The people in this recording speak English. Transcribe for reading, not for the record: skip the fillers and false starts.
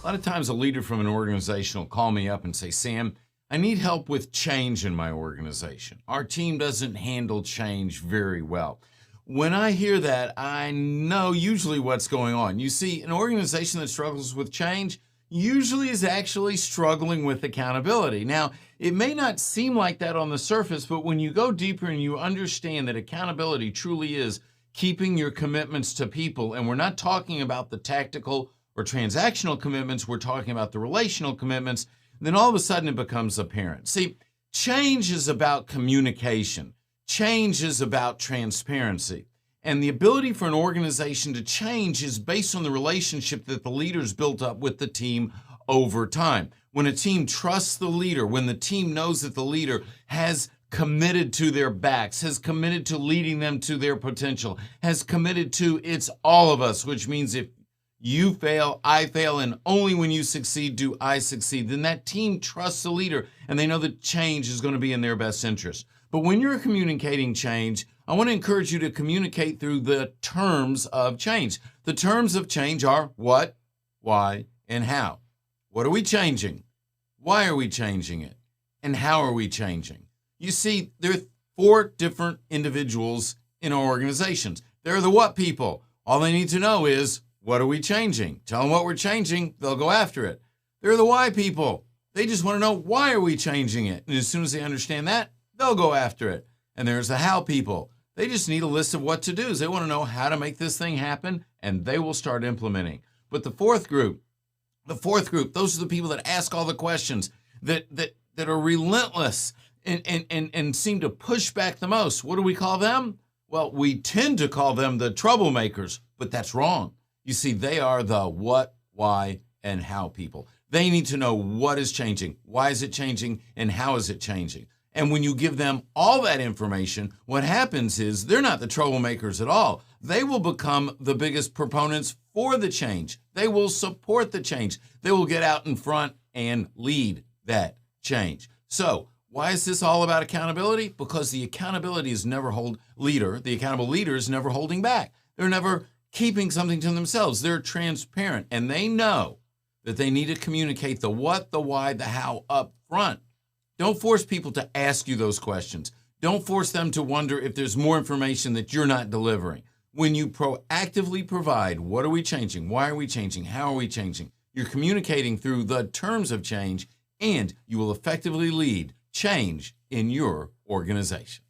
lot of times a leader from an organization will call me up and say, Sam, I need help with change in my organization. Our team doesn't handle change very well. When I hear that, I know usually what's going on. You see, an organization that struggles with change usually is actually struggling with accountability. Now, it may not seem like that on the surface, but when you go deeper and you understand that accountability truly is keeping your commitments to people, and we're not talking about the tactical or transactional commitments, we're talking about the relational commitments, then all of a sudden it becomes apparent. See, change is about communication. Change is about transparency. And the ability for an organization to change is based on the relationship that the leaders built up with the team over time. When a team trusts the leader, when the team knows that the leader has committed to their backs, has committed to leading them to their potential, has committed to it's all of us, which means if you fail, I fail, and only when you succeed do I succeed, then that team trusts the leader and they know that change is going to be in their best interest. But when you're communicating change, I want to encourage you to communicate through the terms of change. The terms of change are what, why, and how. What are we changing? Why are we changing it? And how are we changing? You see, there are 4 different individuals in our organizations. They're the what people. All they need to know is, what are we changing? Tell them what we're changing, they'll go after it. They're the why people. They just want to know, why are we changing it? And as soon as they understand that, they'll go after it. And there's the how people. They just need a list of what to do's. They want to know how to make this thing happen, and they will start implementing. But the fourth group, those are the people that ask all the questions, that are relentless and seem to push back the most. What do we call them? Well, we tend to call them the troublemakers, but that's wrong. You see, they are the what, why, and how people. They need to know what is changing, why is it changing, and how is it changing. And when you give them all that information, what happens is they're not the troublemakers at all. They will become the biggest proponents for the change. They will support the change. They will get out in front and lead that change. So why is this all about accountability? Because the accountability is never the accountable leader is never holding back. They're never keeping something to themselves. They're transparent, and they know that they need to communicate the what, the why, the how up front. Don't force people to ask you those questions. Don't force them to wonder if there's more information that you're not delivering. When you proactively provide, what are we changing? Why are we changing? How are we changing? You're communicating through the terms of change, and you will effectively lead change in your organization.